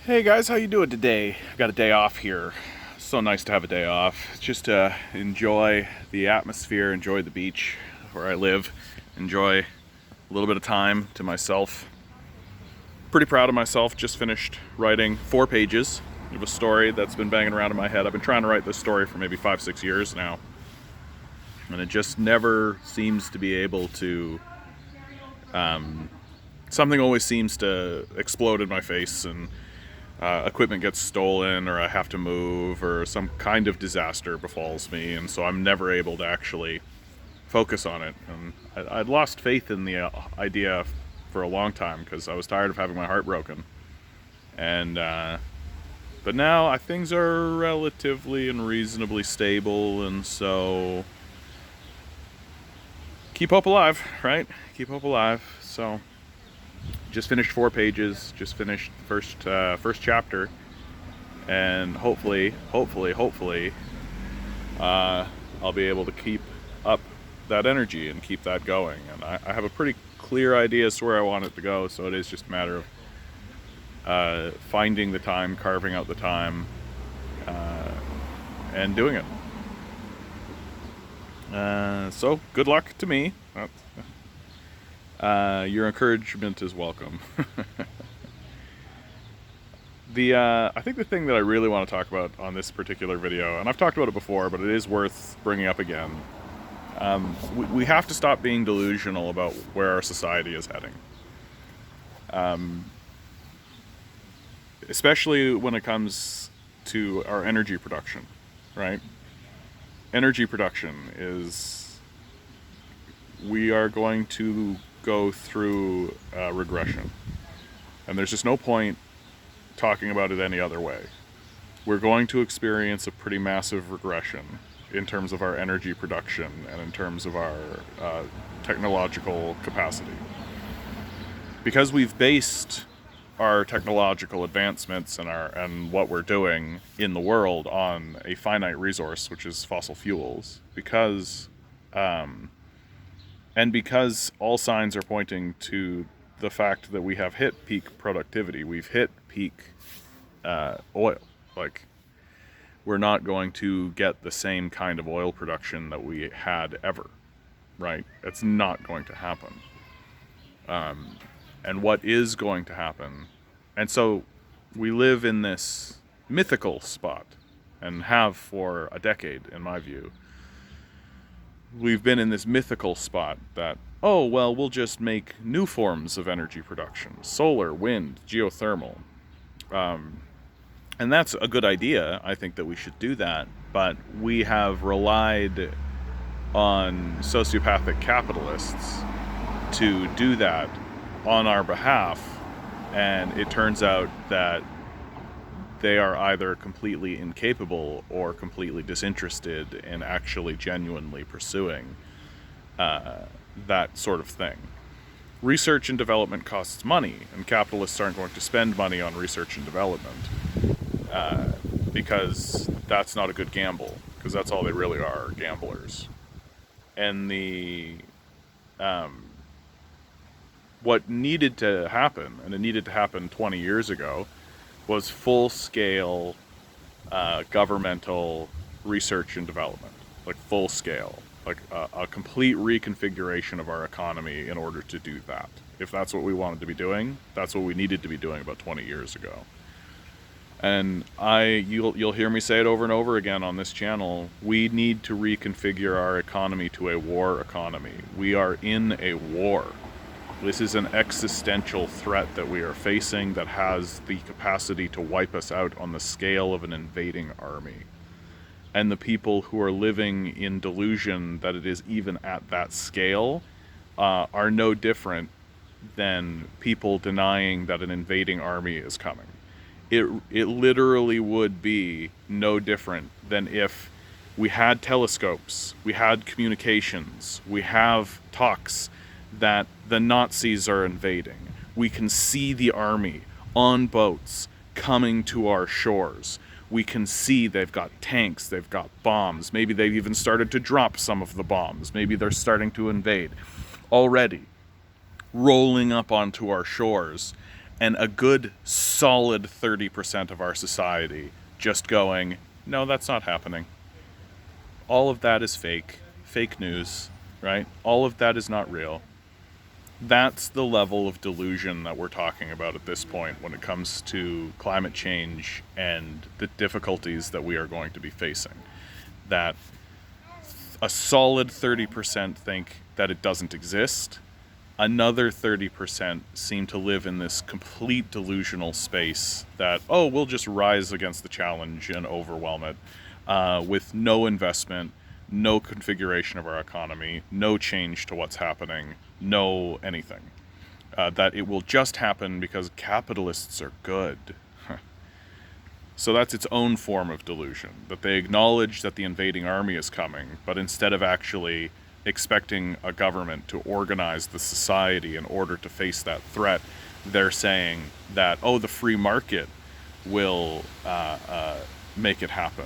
Hey guys, how you doing today? I've got a day off here. So nice to have a day off. Just to enjoy the atmosphere, enjoy the beach where I live, enjoy a little bit of time to myself. Pretty proud of myself. Just finished writing 4 pages of a story that's been banging around in my head. I've been trying to write this story for maybe 5-6 years now, and it just never seems to be able to something always seems to explode in my face, and equipment gets stolen, or I have to move, or some kind of disaster befalls me, and so I'm never able to actually focus on it. And I'd lost faith in the idea for a long time because I was tired of having my heart broken. And but now things are relatively and reasonably stable, and so keep hope alive, right? Keep hope alive. So just finished 4 pages, just finished the first chapter, and hopefully I'll be able to keep up that energy and keep that going. And I have a pretty clear idea as to where I want it to go, so it is just a matter of finding the time, carving out the time, and doing it. So good luck to me. Your encouragement is welcome. I think the thing that I really want to talk about on this particular video, and I've talked about it before, but it is worth bringing up again. We have to stop being delusional about where our society is heading. Especially when it comes to our energy production, right? Energy production is, we are going to go through regression, and there's just no point talking about it any other way. We're going to experience a pretty massive regression in terms of our energy production and in terms of our technological capacity, because we've based our technological advancements and what we're doing in the world on a finite resource, which is fossil fuels. Because all signs are pointing to the fact that we have hit peak productivity, we've hit peak oil. Like, we're not going to get the same kind of oil production that we had ever, right? It's not going to happen. And what is going to happen? And so we live in this mythical spot, and have for a decade, in my view. We've been in this mythical spot that, oh, well, we'll just make new forms of energy production. Solar, wind, geothermal. And that's a good idea. I think that we should do that. But we have relied on sociopathic capitalists to do that on our behalf. And it turns out that they are either completely incapable or completely disinterested in actually genuinely pursuing that sort of thing. Research and development costs money, and capitalists aren't going to spend money on research and development because that's not a good gamble, because that's all they really are, gamblers. And what needed to happen, and it needed to happen 20 years ago, was full-scale governmental research and development. Like, full-scale. Like a complete reconfiguration of our economy in order to do that. If that's what we wanted to be doing, that's what we needed to be doing about 20 years ago. And you'll hear me say it over and over again on this channel, we need to reconfigure our economy to a war economy. We are in a war. This is an existential threat that we are facing that has the capacity to wipe us out on the scale of an invading army. And the people who are living in delusion that it is even at that scale are no different than people denying that an invading army is coming. It literally would be no different than if we had telescopes, we had communications, we have talks that the Nazis are invading. We can see the army on boats coming to our shores. We can see they've got tanks, they've got bombs. Maybe they've even started to drop some of the bombs. Maybe they're starting to invade already, rolling up onto our shores. and a good solid 30% of our society just going, no, that's not happening. All of that is fake news, right? All of that is not real. That's the level of delusion that we're talking about at this point when it comes to climate change and the difficulties that we are going to be facing. That a solid 30% think that it doesn't exist. Another 30% seem to live in this complete delusional space that, oh, we'll just rise against the challenge and overwhelm it with no investment, no configuration of our economy, no change to what's happening, no anything. That it will just happen because capitalists are good. So that's its own form of delusion, that they acknowledge that the invading army is coming, but instead of actually expecting a government to organize the society in order to face that threat, they're saying that, oh, the free market will make it happen.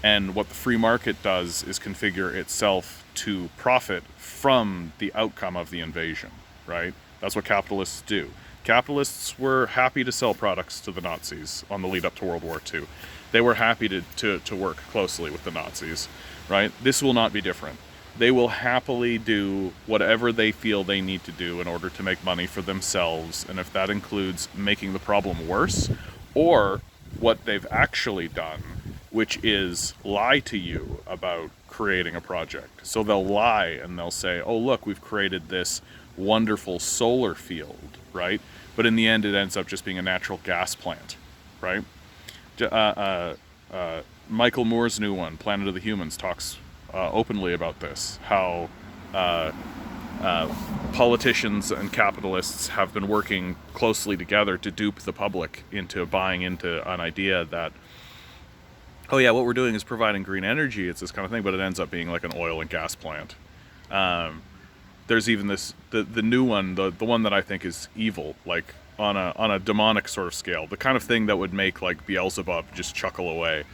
And what the free market does is configure itself to profit from the outcome of the invasion, right? That's what capitalists do. Capitalists were happy to sell products to the Nazis on the lead up to World War II. They were happy to work closely with the Nazis, right? This will not be different. They will happily do whatever they feel they need to do in order to make money for themselves, and if that includes making the problem worse, or what they've actually done, which is lie to you about creating a project. So they'll lie and they'll say, oh, look, we've created this wonderful solar field, right? But in the end, it ends up just being a natural gas plant, right? Michael Moore's new one, Planet of the Humans, talks openly about this, how politicians and capitalists have been working closely together to dupe the public into buying into an idea that, oh yeah, what we're doing is providing green energy, it's this kind of thing, but it ends up being like an oil and gas plant. There's even this, the new one, the one that I think is evil, like on a demonic sort of scale, the kind of thing that would make like Beelzebub just chuckle away.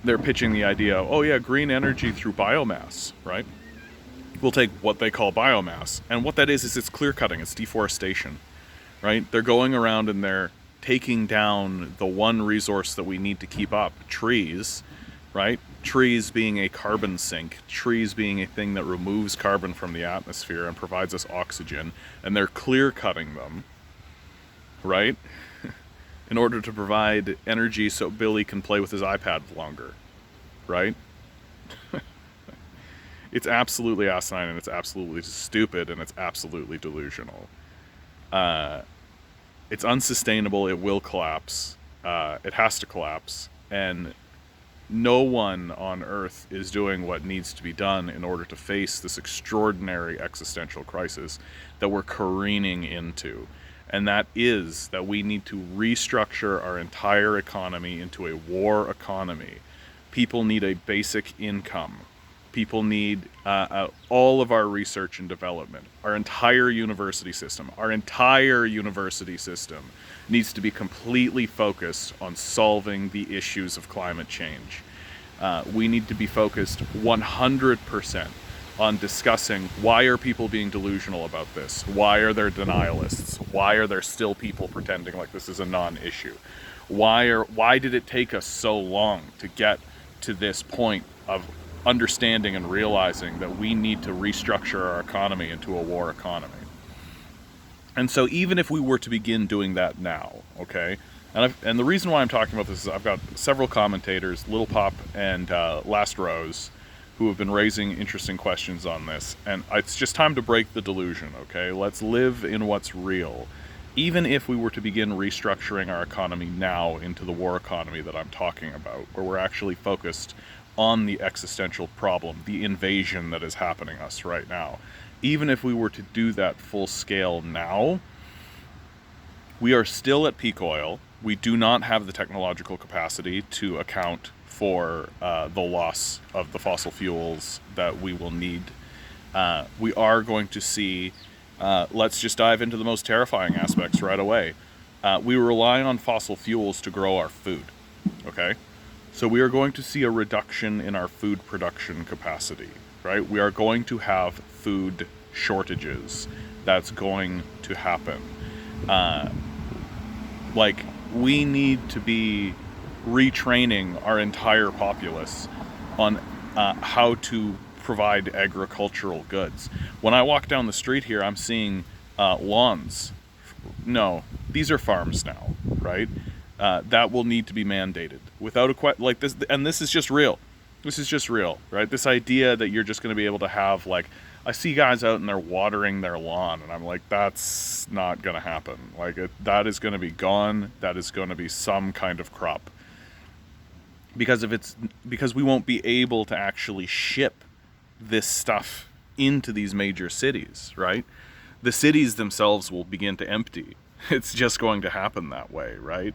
They're pitching the idea, oh yeah, green energy through biomass, right? We'll take what they call biomass, and what that is it's clear cutting, it's deforestation, right? They're going around and they're taking down the one resource that we need to keep up, trees, right? Trees being a carbon sink, trees being a thing that removes carbon from the atmosphere and provides us oxygen, and they're clear cutting them, right? In order to provide energy so Billy can play with his iPad longer, right? It's absolutely asinine, and it's absolutely stupid, and it's absolutely delusional. It's unsustainable, it will collapse, it has to collapse, and no one on Earth is doing what needs to be done in order to face this extraordinary existential crisis that we're careening into. And that is that we need to restructure our entire economy into a war economy. People need a basic income. People need all of our research and development. Our entire university system needs to be completely focused on solving the issues of climate change. We need to be focused 100% on discussing why are people being delusional about this? Why are there denialists? Why are there still people pretending like this is a non-issue? Why did it take us so long to get to this point of understanding and realizing that we need to restructure our economy into a war economy? And so even if we were to begin doing that now, okay, and the reason why I'm talking about this is I've got several commentators, Little Pop and Last Rose, who have been raising interesting questions on this, and it's just time to break the delusion, okay? Let's live in what's real. Even if we were to begin restructuring our economy now into the war economy that I'm talking about, where we're actually focused on the existential problem, the invasion that is happening us right now, even if we were to do that full scale now, we are still at peak oil. We do not have the technological capacity to account for the loss of the fossil fuels that we will need. We are going to see, let's just dive into the most terrifying aspects right away. We rely on fossil fuels to grow our food, okay? So we are going to see a reduction in our food production capacity, right? We are going to have food shortages. That's going to happen. Like, we need to be retraining our entire populace on how to provide agricultural goods. When I walk down the street here, I'm seeing lawns. No, these are farms now, right? That will need to be mandated without like this, and this is just real. This is just real, right? This idea that you're just going to be able to have, like, I see guys out and they're watering their lawn, and I'm like, that's not going to happen. Like, that is going to be gone. That is going to be some kind of crop. Because we won't be able to actually ship this stuff into these major cities, right? The cities themselves will begin to empty. It's just going to happen that way, right?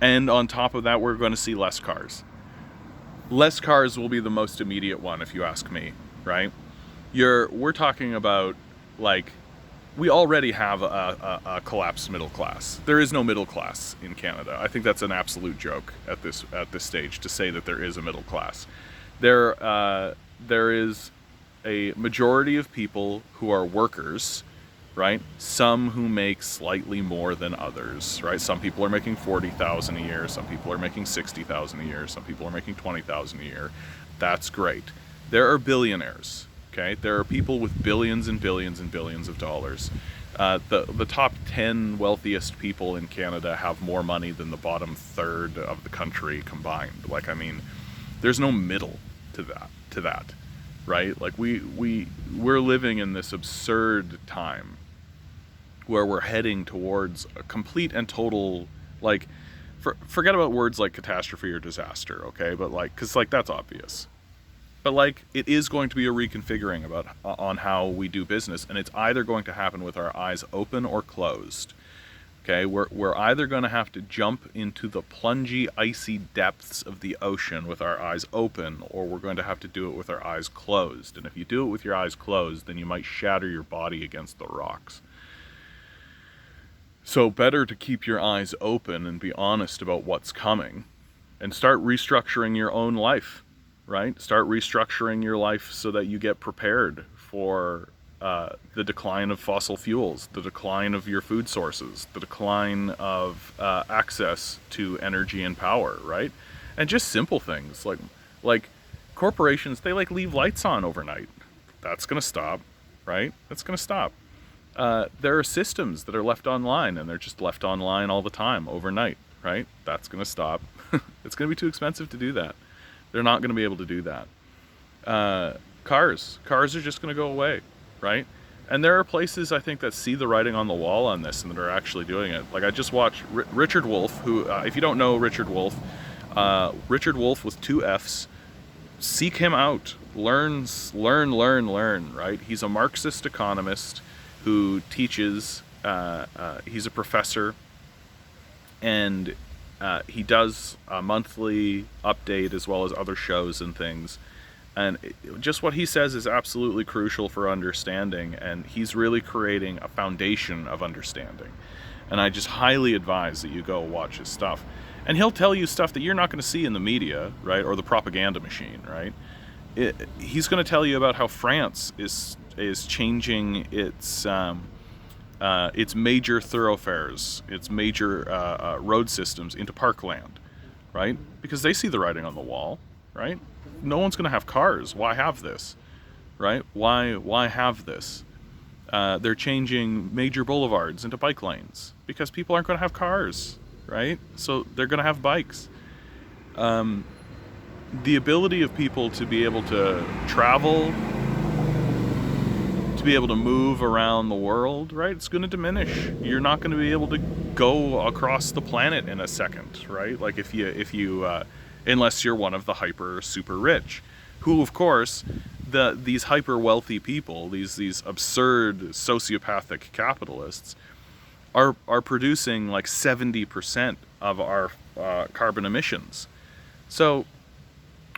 And on top of that, we're going to see less cars. Less cars will be the most immediate one, if you ask me, right? We're talking about, like, we already have a collapsed middle class. There is no middle class in Canada. I think that's an absolute joke at this stage to say that there is a middle class. There is a majority of people who are workers, right? Some who make slightly more than others, right? Some people are making $40,000 a year. Some people are making $60,000 a year. Some people are making $20,000 a year. That's great. There are billionaires, okay? There are people with billions and billions and billions of dollars. The top 10 wealthiest people in Canada have more money than the bottom third of the country combined. Like, I mean, there's no middle to that, right? Like, we're living in this absurd time where we're heading towards a complete and total, like, forget about words like catastrophe or disaster, okay? But, like, because, like, that's obvious. But, like, it is going to be a reconfiguring on how we do business, and it's either going to happen with our eyes open or closed. Okay, we're either going to have to jump into the plungy, icy depths of the ocean with our eyes open, or we're going to have to do it with our eyes closed. And if you do it with your eyes closed, then you might shatter your body against the rocks. So better to keep your eyes open and be honest about what's coming, and start restructuring your own life, right? Start restructuring your life so that you get prepared for the decline of fossil fuels, the decline of your food sources, the decline of access to energy and power, right? And just simple things like corporations, they like leave lights on overnight. That's going to stop, right? That's going to stop. There are systems that are left online, and they're just left online all the time overnight, right? That's going to stop. It's going to be too expensive to do that. They're not going to be able to do that. Cars are just going to go away, right? And there are places, I think, that see the writing on the wall on this and that are actually doing it. Like, I just watched Richard Wolff, who, if you don't know Richard Wolff with 2 F's, seek him out. Learn, right? He's a Marxist economist who teaches, he's a professor, and he does a monthly update as well as other shows and things. And just what he says is absolutely crucial for understanding, and he's really creating a foundation of understanding. And I just highly advise that you go watch his stuff. And he'll tell you stuff that you're not going to see in the media, right, or the propaganda machine, right? He's going to tell you about how France is changing its major thoroughfares, its major road systems into parkland, right? Because they see the writing on the wall, right? No one's going to have cars. Why have this, right? Why have this? They're changing major boulevards into bike lanes because people aren't going to have cars, right? So they're going to have bikes. The ability of people to be able to travel, to be able to move around the world, right? It's going to diminish. You're not going to be able to go across the planet in a second, right? Like if you unless you're one of the hyper super rich, who of course these hyper wealthy people, these absurd sociopathic capitalists are producing like 70% of our carbon emissions. So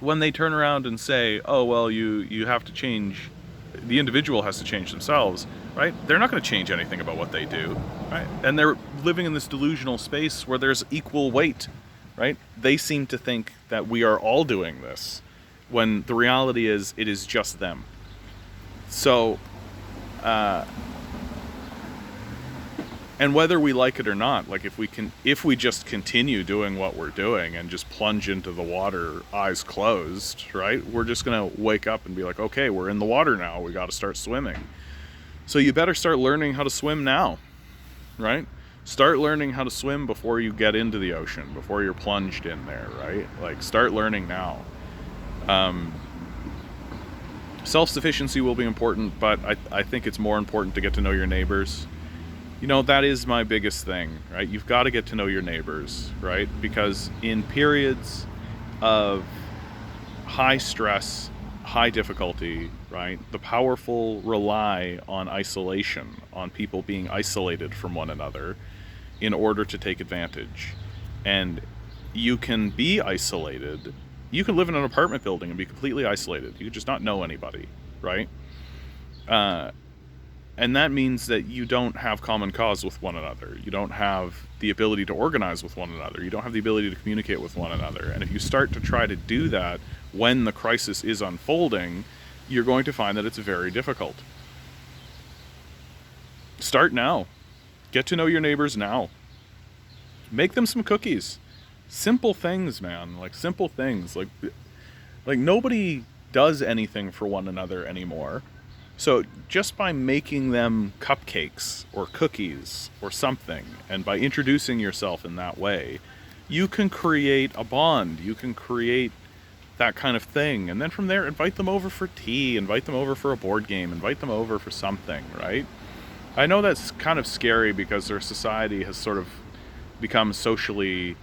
when they turn around and say, oh well, you have to change, the individual has to change themselves, right? They're not going to change anything about what they do, right? And they're living in this delusional space where there's equal weight, right? They seem to think that we are all doing this, when the reality is it is just them. And whether we like it or not, like if we just continue doing what we're doing and just plunge into the water eyes closed, right? We're just gonna wake up and be like, okay, we're in the water now, we gotta start swimming. So you better start learning how to swim now, right? Start learning how to swim before you get into the ocean, before you're plunged in there, right? Like, start learning now. Self-sufficiency will be important, but I think it's more important to get to know your neighbors. You know, that is my biggest thing, right? You've got to get to know your neighbors, right? Because in periods of high stress, high difficulty, right, the powerful rely on isolation, on people being isolated from one another in order to take advantage. And you can be isolated. You can live in an apartment building and be completely isolated. You could just not know anybody, right? And that means that you don't have common cause with one another. You don't have the ability to organize with one another. You don't have the ability to communicate with one another. And if you start to try to do that when the crisis is unfolding, you're going to find that it's very difficult. Start now. Get to know your neighbors now. Make them some cookies. Simple things, man. Like, simple things. Like nobody does anything for one another anymore. So just by making them cupcakes or cookies or something, and by introducing yourself in that way, you can create a bond. You can create that kind of thing. And then from there, invite them over for tea, invite them over for a board game, invite them over for something, right? I know that's kind of scary because our society has sort of become socially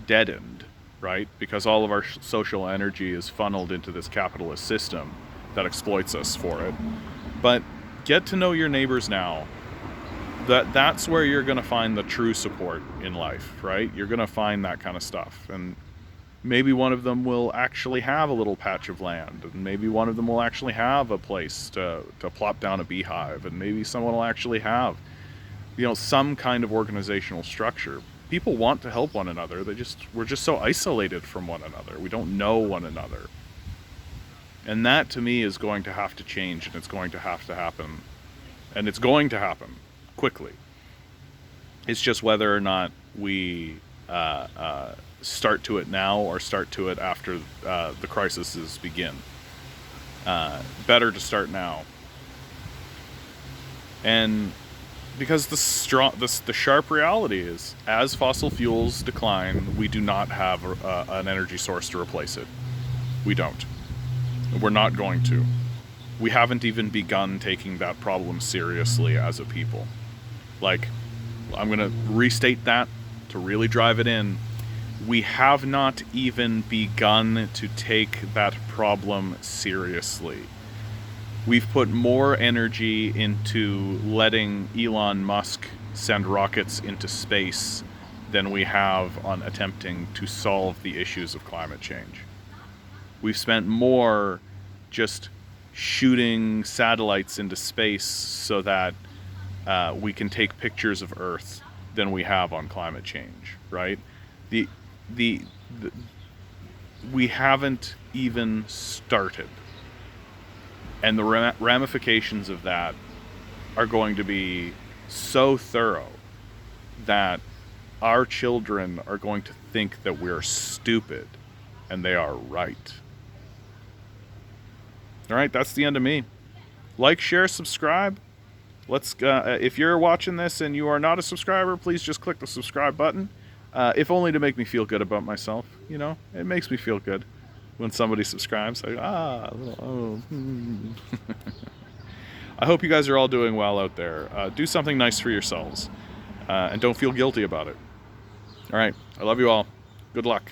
deadened, right? Because all of our social energy is funneled into this capitalist system that exploits us for it. But get to know your neighbors now. That's where you're going to find the true support in life, right? You're going to find that kind of stuff. And maybe one of them will actually have a little patch of land, and maybe one of them will actually have a place to plop down a beehive, and maybe someone will actually have, you know, some kind of organizational structure. People want to help one another. We're just so isolated from one another. We don't know one another. And that, to me, is going to have to change, and it's going to have to happen. And it's going to happen quickly. It's just whether or not we start to it now or start to it after the crises begin. Better to start now. And because the sharp reality is, as fossil fuels decline, we do not have an energy source to replace it. We don't. We're not going to. We haven't even begun taking that problem seriously as a people. Like, I'm going to restate that to really drive it in. We have not even begun to take that problem seriously. We've put more energy into letting Elon Musk send rockets into space than we have on attempting to solve the issues of climate change. We've spent more just shooting satellites into space so that we can take pictures of Earth than we have on climate change, right? We haven't even started. And the ramifications of that are going to be so thorough that our children are going to think that we're stupid, and they are right. All right, that's the end of me. Like, share, subscribe. Let's. If you're watching this and you are not a subscriber, please just click the subscribe button. If only to make me feel good about myself. You know, it makes me feel good when somebody subscribes. Like, I hope you guys are all doing well out there. Do something nice for yourselves, and don't feel guilty about it. All right, I love you all. Good luck.